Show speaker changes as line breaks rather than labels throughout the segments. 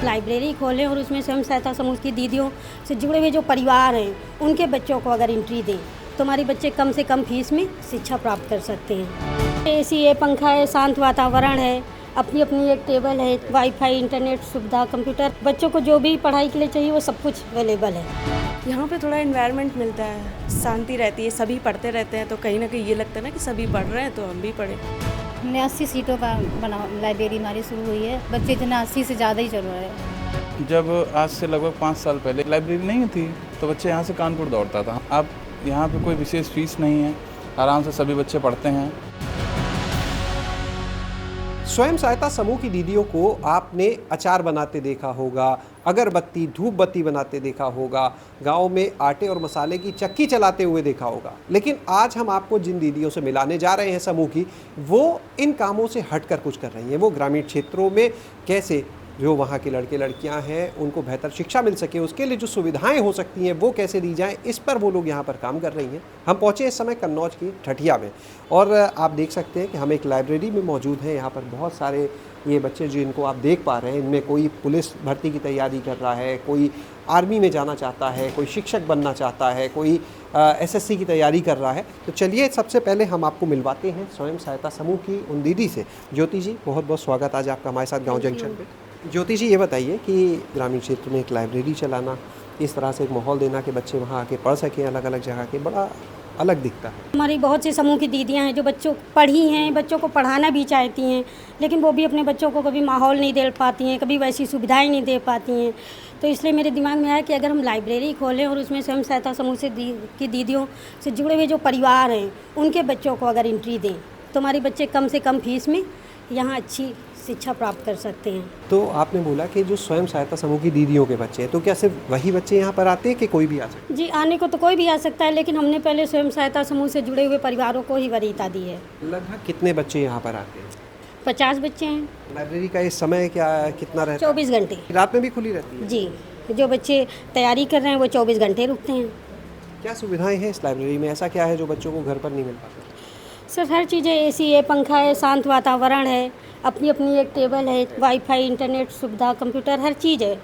Library खोलें और उसमें स्वयं सहायता समूह की दीदियों से जुड़े हुए जो परिवार हैं उनके बच्चों को अगर एंट्री दें तो हमारे बच्चे कम से कम फीस में शिक्षा प्राप्त कर सकते हैं। एसी है, पंखा है, शांत वातावरण है, अपनी अपनी एक टेबल है, वाईफाई, इंटरनेट सुविधा, कंप्यूटर, बच्चों को जो भी पढ़ाई के लिए चाहिए वो सब कुछ अवेलेबल है।
यहाँ पे थोड़ा इन्वायरमेंट मिलता है, शांति रहती है, सभी पढ़ते रहते हैं तो कहीं ना कहीं ये लगता है ना कि सभी पढ़ रहे हैं तो हम भी पढ़ें।
हमने 80 सीटों का बना लाइब्रेरी हमारी शुरू हुई है। बच्चे जना 80 से ज़्यादा ही चल रहा है।
जब आज से लगभग 5 साल पहले लाइब्रेरी नहीं थी तो बच्चे यहाँ से कानपुर दौड़ता था। अब यहाँ पे कोई विशेष फीस नहीं है, आराम से सभी बच्चे पढ़ते हैं।
स्वयं सहायता समूह की दीदियों को आपने अचार बनाते देखा होगा, अगरबत्ती, धूप बत्ती बनाते देखा होगा, गांव में आटे और मसाले की चक्की चलाते हुए देखा होगा। लेकिन आज हम आपको जिन दीदियों से मिलाने जा रहे हैं समूह की, वो इन कामों से हटकर कुछ कर रही हैं। वो ग्रामीण क्षेत्रों में कैसे जो वहाँ के लड़के लड़कियाँ हैं उनको बेहतर शिक्षा मिल सके, उसके लिए जो सुविधाएं हो सकती हैं वो कैसे दी जाएं, इस पर वो लोग यहाँ पर काम कर रही हैं। हम पहुँचे इस समय कन्नौज की ठठिया में और आप देख सकते हैं कि हम एक लाइब्रेरी में मौजूद हैं। यहाँ पर बहुत सारे ये बच्चे जिनको आप देख पा रहे हैं, इनमें कोई पुलिस भर्ती की तैयारी कर रहा है, कोई आर्मी में जाना चाहता है, कोई शिक्षक बनना चाहता है, कोई एसएससी की तैयारी कर रहा है। तो चलिए सबसे पहले हम आपको मिलवाते हैं स्वयं सहायता समूह की उन दीदी से। ज्योति जी, बहुत बहुत स्वागत आज आपका हमारे साथ गाँव जंक्शन पे। ज्योति जी, ये बताइए कि ग्रामीण क्षेत्र में एक लाइब्रेरी चलाना, इस तरह से एक माहौल देना कि बच्चे वहाँ आके पढ़ सकें अलग अलग जगह के, बड़ा अलग दिखता है।
हमारी बहुत सी समूह की दीदियां हैं जो बच्चों पढ़ी हैं, बच्चों को पढ़ाना भी चाहती हैं, लेकिन वो भी अपने बच्चों को कभी माहौल नहीं दे पाती हैं, कभी वैसी सुविधाएं नहीं दे पाती हैं। तो इसलिए मेरे दिमाग में आया कि अगर हम लाइब्रेरी खोलें और उसमें स्वयं सहायता समूह से की दीदियों से जुड़े हुए जो परिवार हैं उनके बच्चों को अगर एंट्री दें तो हमारे बच्चे कम से कम फीस में यहाँ अच्छी शिक्षा प्राप्त कर सकते हैं।
तो आपने बोला कि जो स्वयं सहायता समूह की दीदियों के बच्चे हैं, तो क्या सिर्फ वही बच्चे यहाँ पर आते हैं कि कोई भी आ सकता है?
जी, आने को तो कोई भी आ सकता है, लेकिन हमने पहले स्वयं सहायता समूह से जुड़े हुए परिवारों को ही वरीयता दी है।
लगभग कितने बच्चे यहाँ पर आते हैं?
50 बच्चे हैं।
लाइब्रेरी का इस समय क्या कितना रहता है?
24 घंटे।
रात में भी खुली रहती है?
जी, जो बच्चे तैयारी कर रहे हैं वो 24 घंटे रुकते हैं।
क्या सुविधाएं हैं इस लाइब्रेरी में? ऐसा क्या है जो बच्चों को घर पर नहीं मिल पाता?
सर, हर चीज़ है, एसी है, पंखा है, शांत वातावरण है, अपनी अपनी एक टेबल है, वाईफाई, इंटरनेट सुविधा, कंप्यूटर, हर चीज़ है।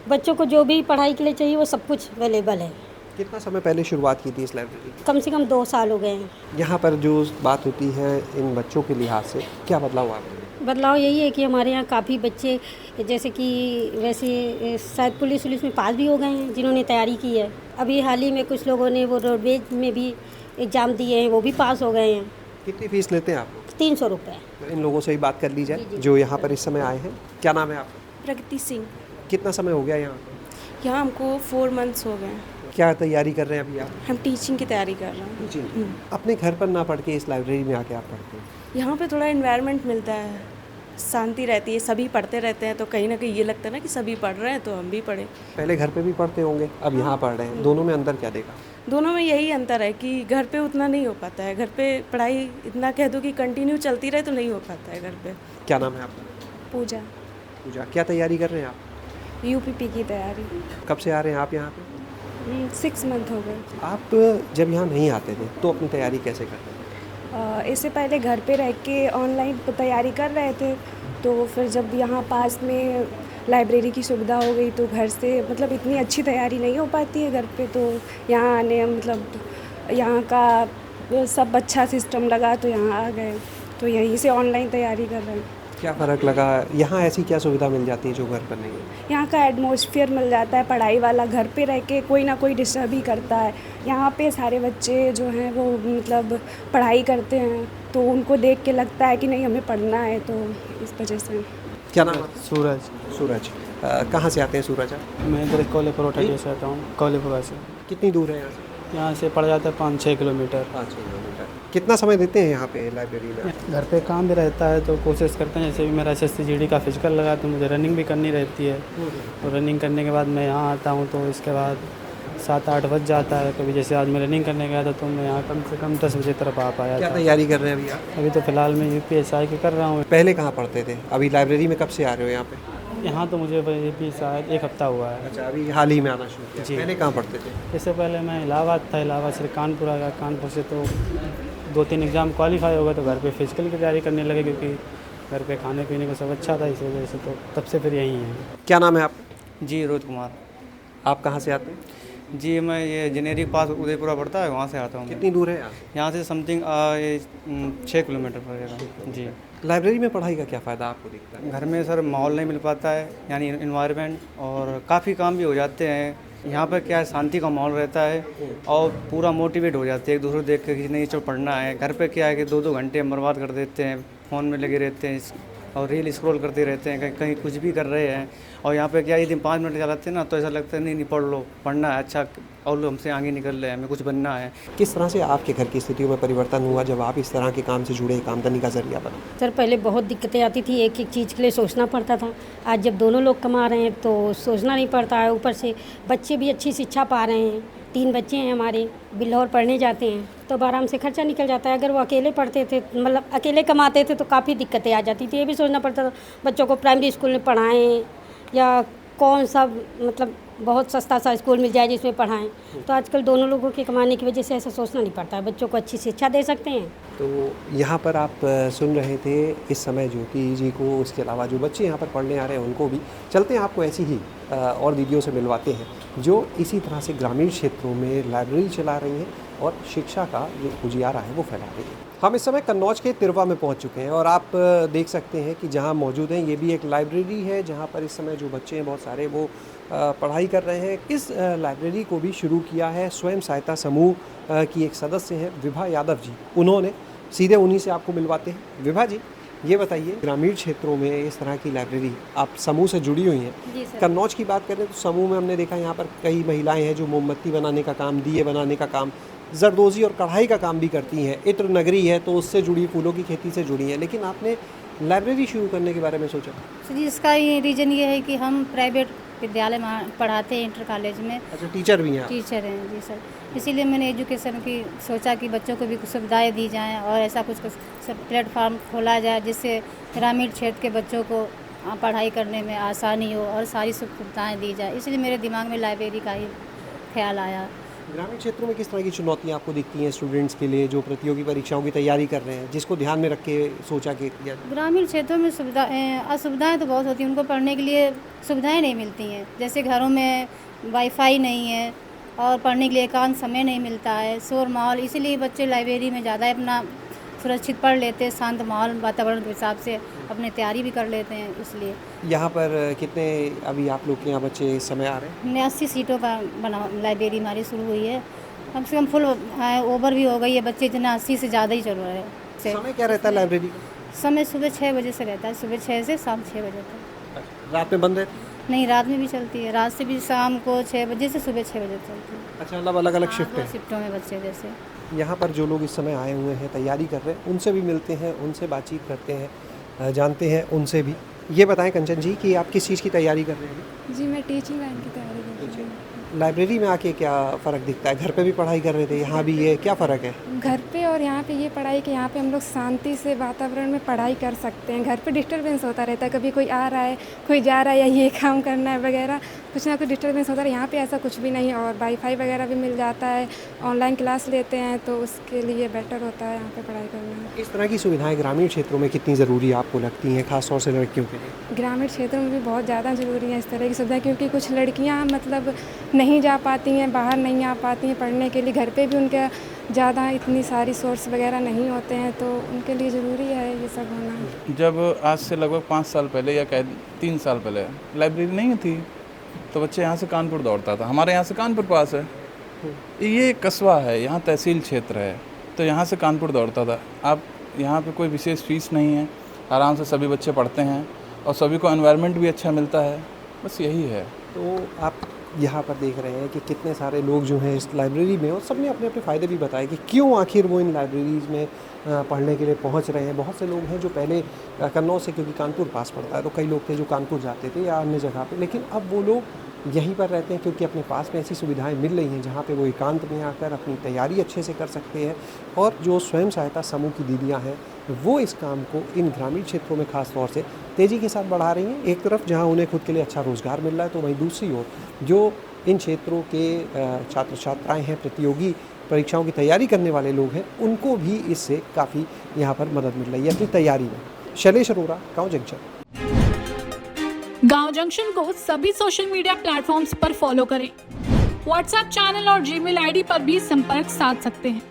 बच्चों को जो भी पढ़ाई के लिए चाहिए वो सब कुछ अवेलेबल है।
कितना समय पहले शुरुआत की थी इस लाइब्रेरी की?
कम से कम 2 साल हो गए हैं।
यहाँ पर जो बात होती है इन बच्चों के लिहाज से, क्या बदलाव आ गया?
बदलाव यही है कि हमारे यहाँ काफ़ी बच्चे जैसे कि वैसे शायद पुलिस में पास भी हो गए हैं जिन्होंने तैयारी की है। अभी हाल ही में कुछ लोगों ने वो रोडवेज में भी एग्ज़ाम दिए हैं, वो भी पास हो गए हैं।
कितनी फीस लेते हैं आप?
300 रुपये।
तो इन लोगों से ही बात कर ली जाए
जी।
जो यहाँ पर इस समय आए हैं। क्या नाम है आपका?
प्रगति सिंह।
कितना समय हो गया यहाँ?
यहाँ हमको 4 मंथ्स हो गए।
क्या तैयारी कर रहे हैं अभी आप?
हम टीचिंग की तैयारी कर रहे हैं।
अपने घर पर ना पढ़ के इस लाइब्रेरी में आके आप पढ़ते हैं?
यहाँ पे थोड़ा इन्वायरमेंट मिलता है, शांति रहती है, सभी पढ़ते रहते हैं तो कहीं ना कहीं ये लगता है ना कि सभी पढ़ रहे हैं तो हम भी पढ़ें।
पहले घर पे भी पढ़ते होंगे, अब यहाँ पढ़ रहे हैं, दोनों में अंतर क्या देखा?
दोनों में यही अंतर है कि घर पे उतना नहीं हो पाता है। घर पे पढ़ाई इतना कह दो कि कंटिन्यू चलती रहे तो नहीं हो पाता है घर पे।
क्या नाम है आपका?
पूजा।
पूजा, क्या तैयारी कर रहे हैं आप?
यूपीपी की तैयारी।
कब से आ रहे हैं आप यहाँ पे?
6 मंथ हो गए।
आप जब यहाँ नहीं आते थे तो अपनी तैयारी कैसे करते थे?
इससे पहले घर पे रह के ऑनलाइन तैयारी कर रहे थे, तो फिर जब यहाँ पास में लाइब्रेरी की सुविधा हो गई तो घर से मतलब इतनी अच्छी तैयारी नहीं हो पाती है घर पे, तो यहाँ आने मतलब यहाँ का सब अच्छा सिस्टम लगा तो यहाँ आ गए, तो यहीं से ऑनलाइन तैयारी कर रहे हैं।
क्या फ़र्क लगा? यहाँ ऐसी क्या सुविधा मिल जाती है जो घर पर नहीं है?
यहाँ का एटमॉस्फेयर मिल जाता है पढ़ाई वाला। घर पे रह के कोई ना कोई डिस्टर्ब ही करता है। यहाँ पे सारे बच्चे जो हैं वो मतलब पढ़ाई करते हैं तो उनको देख के लगता है कि नहीं हमें पढ़ना है, तो इस वजह से।
क्या नाम है?
सूरज।
सूरज। कहाँ से आते हैं सूरज आप?
मैं इधर कौलेपुर ठठिया से आता हूँ। कौलेपुर से।
कितनी दूर है यहाँ से?
यहाँ से पड़ जाता है 5-6 किलोमीटर।
5-6 किलोमीटर। कितना समय देते हैं यहाँ पे लाइब्रेरी में?
घर पे काम भी रहता है तो कोशिश करते हैं, जैसे भी मेरा SSC GD का फिजिकल लगा तो मुझे रनिंग भी करनी रहती है, तो रनिंग करने के बाद मैं यहाँ आता हूँ तो इसके बाद 7-8 बज जाता है। कभी जैसे आज मैं रनिंग करने गया था तो मैं यहाँ कम से कम 10 बजे तरफ आ पाया
क्या
था।
तैयारी कर रहे हैं अभी आप?
अभी तो फिलहाल मैं UPSI की कर रहा हूँ।
पहले कहाँ पढ़ते थे? अभी लाइब्रेरी में कब से आ रहे हो यहाँ पे?
यहाँ तो मुझे भी शायद 1 हफ्ता हुआ है।
अच्छा, अभी हाल ही में आना शुरू किया।
जी।
पहले कहाँ पढ़ते थे?
इससे पहले मैं इलाहाबाद था, इलाहाबाद से कानपुर आ गया। कानपुर से तो 2-3 एग्ज़ाम क्वालिफाई हो गए तो घर पे फिजिकल की तैयारी करने लगे, क्योंकि घर पे खाने पीने को सब अच्छा था, इस वजह से तो तब से फिर यहीं हैं।
क्या नाम है आपका?
जी रोज कुमार।
आप कहाँ से आते हैं?
जी मैं ये जेनेरी पास उदयपुरा पड़ता है, वहाँ से आता हूँ।
कितनी दूर है यहाँ?
यहाँ से समथिंग 6 किलोमीटर पड़ेगा। जी
लाइब्रेरी में पढ़ाई का क्या फ़ायदा आपको दिखता है?
घर में सर माहौल नहीं मिल पाता है, यानी इन्वायरमेंट, और काफ़ी काम भी हो जाते हैं। यहाँ पर क्या है, शांति का माहौल रहता है और पूरा मोटिवेट हो जाते हैं एक दूसरे को देख कर कि नहीं चलो पढ़ना है। घर पे क्या है कि 2-2 घंटे हम बर्बाद कर देते हैं, फ़ोन में लगे रहते हैं और रील स्क्रॉल करते रहते हैं, कहीं कहीं कुछ भी कर रहे हैं। और यहाँ पे क्या, यदि 5 मिनट चलाते हैं ना तो ऐसा लगता है नहीं पढ़ लो, पढ़ना है अच्छा, और लोग हमसे आगे निकल रहे हैं, हमें कुछ बनना है।
किस तरह से आपके घर की स्थितियों में परिवर्तन हुआ जब आप इस तरह के काम से जुड़े, एक आमदनी का जरिया बना?
सर पहले बहुत दिक्कतें आती थी, एक एक चीज़ के लिए सोचना पड़ता था। आज जब दोनों लोग कमा रहे हैं तो सोचना नहीं पड़ता है। ऊपर से बच्चे भी अच्छी शिक्षा पा रहे हैं। 3 बच्चे हैं हमारे, बिल्हौर पढ़ने जाते हैं तो अब आराम से खर्चा निकल जाता है। अगर वो अकेले पढ़ते थे, मतलब अकेले कमाते थे तो काफ़ी दिक्कतें आ जाती थी। ये भी सोचना पड़ता था बच्चों को प्राइमरी स्कूल में पढ़ाएं या कौन सा मतलब बहुत सस्ता सा स्कूल मिल जाए जिसमें पढ़ाएं। तो आजकल दोनों लोगों के कमाने की वजह से ऐसा सोचना नहीं पड़ता है, बच्चों को अच्छी शिक्षा दे सकते हैं।
तो यहाँ पर आप सुन रहे थे इस समय ज्योति जी को, इसके अलावा जो बच्चे यहाँ पर पढ़ने आ रहे हैं उनको भी। चलते हैं आपको ऐसी ही और दीदियों से मिलवाते हैं जो इसी तरह से ग्रामीण क्षेत्रों में लाइब्रेरी चला रही हैं और शिक्षा का जो उजियारा है वो फैला रही है। हम इस समय कन्नौज के तिरवा में पहुंच चुके हैं और आप देख सकते हैं कि जहां मौजूद हैं ये भी एक लाइब्रेरी है जहां पर इस समय जो बच्चे हैं बहुत सारे वो पढ़ाई कर रहे हैं। इस लाइब्रेरी को भी शुरू किया है स्वयं सहायता समूह की एक सदस्य हैं विभा यादव जी। उन्होंने सीधे उन्हीं से आपको मिलवाते हैं। विभा जी, ये बताइए, ग्रामीण क्षेत्रों में इस तरह की लाइब्रेरी आप समूह से जुड़ी हुई हैं। कन्नौज की बात करें तो समूह में हमने देखा यहाँ पर कई महिलाएं हैं जो मोमबत्ती बनाने का काम, दिए बनाने का काम, जरदोजी और कढ़ाई का काम भी करती हैं। इत्र नगरी है तो उससे जुड़ी, फूलों की खेती से जुड़ी हैं। लेकिन आपने लाइब्रेरी शुरू करने के बारे में सोचा?
सर इसका ये रीज़न ये है कि हम प्राइवेट विद्यालय में पढ़ाते हैं, इंटर कॉलेज में।
अच्छा, टीचर भी हैं?
टीचर हैं जी सर। इसीलिए मैंने एजुकेशन की सोचा कि बच्चों को भी कुछ सुविधाएँ दी जाएँ और ऐसा कुछ प्लेटफार्म खोला जाए जिससे ग्रामीण क्षेत्र के बच्चों को पढ़ाई करने में आसानी हो और सारी सुविधाएँ दी जाए। इसलिए मेरे दिमाग में लाइब्रेरी का ही ख्याल आया।
ग्रामीण क्षेत्रों में किस तरह की चुनौतियाँ आपको दिखती हैं स्टूडेंट्स के लिए जो प्रतियोगी परीक्षाओं की तैयारी कर रहे हैं, जिसको ध्यान में रख के सोचा कि किया?
ग्रामीण क्षेत्रों में असुविधाएँ तो बहुत होती हैं, उनको पढ़ने के लिए सुविधाएं नहीं मिलती हैं। जैसे घरों में वाईफाई नहीं है और पढ़ने के लिए एकांत समय नहीं मिलता है, शोर माहौल। इसीलिए बच्चे लाइब्रेरी में ज़्यादा अपना सुरक्षित पढ़ लेते हैं, शांत माहौल वातावरण के हिसाब से अपनी तैयारी भी कर लेते हैं। इसलिए
यहाँ पर कितने अभी आप लोग के यहाँ बच्चे इस समय आ रहे हैं?
हमने 80 सीटों का बना लाइब्रेरी हमारी शुरू हुई है। कम से कम फुल ओवर भी हो गई है, बच्चे इतना 80 से ज़्यादा ही चल रहे हैं।
समय क्या रहता है लाइब्रेरी का?
समय सुबह 6 बजे से रहता है, सुबह 6 से शाम 6 बजे तक।
रात में बंद रहती है?
नहीं, रात में भी चलती है, रात से भी शाम को 6 बजे से सुबह 6 बजे चलती है।
अच्छा, मतलब अलग अलग शिफ्ट है?
शिफ्टों में बच्चे जैसे।
यहाँ पर जो लोग इस समय आए हुए हैं, तैयारी कर रहे हैं, उनसे भी मिलते हैं, उनसे बातचीत करते हैं, जानते हैं उनसे भी। ये बताएं कंचन जी कि आप किस चीज़ की तैयारी कर रहे हैं?
जी मैं टीचिंग लाइन की तैयारी कर रही हूँ।
लाइब्रेरी में आके क्या फ़र्क दिखता है? घर पे भी पढ़ाई कर रहे थे, यहाँ भी ये क्या फ़र्क है?
घर पे और यहाँ पे ये पढ़ाई कि यहाँ पे हम लोग शांति से वातावरण में पढ़ाई कर सकते हैं। घर पे डिस्टरबेंस होता रहता है, कभी कोई आ रहा है, कोई जा रहा है, या ये काम करना है वगैरह, कुछ ना कुछ डिस्टरबेंस होता है। यहाँ पे ऐसा कुछ भी नहीं, और वाईफाई वगैरह भी मिल जाता है, ऑनलाइन क्लास लेते हैं तो उसके लिए बेटर होता है यहाँ पे पढ़ाई करना।
इस तरह की सुविधाएं ग्रामीण क्षेत्रों में कितनी ज़रूरी आपको लगती हैं, खासतौर से लड़कियों के लिए?
ग्रामीण क्षेत्रों में भी बहुत ज़्यादा ज़रूरी है इस तरह की सुविधा, क्योंकि कुछ लड़कियाँ मतलब नहीं जा पाती हैं, बाहर नहीं आ पाती हैं पढ़ने के लिए। घर पे भी उनके ज़्यादा इतनी सारी सोर्स वगैरह नहीं होते हैं, तो उनके लिए ज़रूरी है ये सब होना।
जब आज से लगभग 5 साल पहले या 3 साल पहले लाइब्रेरी नहीं थी तो बच्चे यहाँ से कानपुर दौड़ता था। हमारे यहाँ से कानपुर पास है, ये कस्बा है, यहाँ तहसील क्षेत्र है, तो यहाँ से कानपुर दौड़ता था। अब यहाँ पे कोई विशेष फीस नहीं है, आराम से सभी बच्चे पढ़ते हैं और सभी को एनवायरनमेंट भी अच्छा मिलता है। बस यही है।
तो आप यहाँ पर देख रहे हैं कि कितने सारे लोग जो हैं इस लाइब्रेरी में, और सबने अपने अपने फ़ायदे भी बताए कि क्यों आखिर वो इन लाइब्रेरीज़ में पढ़ने के लिए पहुँच रहे हैं। बहुत से लोग हैं जो पहले कन्नौज से, क्योंकि कानपुर पास पड़ता है, तो कई लोग थे जो कानपुर जाते थे या अन्य जगह पे, लेकिन अब वो लोग यहीं पर रहते हैं क्योंकि अपने पास में ऐसी सुविधाएं मिल रही हैं जहाँ पे वो एकांत में आकर अपनी तैयारी अच्छे से कर सकते हैं। और जो स्वयं सहायता समूह की दीदियाँ हैं वो इस काम को इन ग्रामीण क्षेत्रों में ख़ास तौर से तेज़ी के साथ बढ़ा रही हैं। एक तरफ जहाँ उन्हें खुद के लिए अच्छा रोज़गार मिल रहा है, तो वहीं दूसरी ओर जो इन क्षेत्रों के छात्र छात्राएँ हैं, प्रतियोगी परीक्षाओं की तैयारी करने वाले लोग हैं, उनको भी इससे काफ़ी यहाँ पर मदद मिल रही है अपनी तैयारी में। शैलेश अरोरा, गाँव जंक्शन।
गांव जंक्शन को सभी सोशल मीडिया प्लेटफॉर्म्स पर फॉलो करें। व्हाट्सएप चैनल और जीमेल आईडी पर भी संपर्क साध सकते हैं।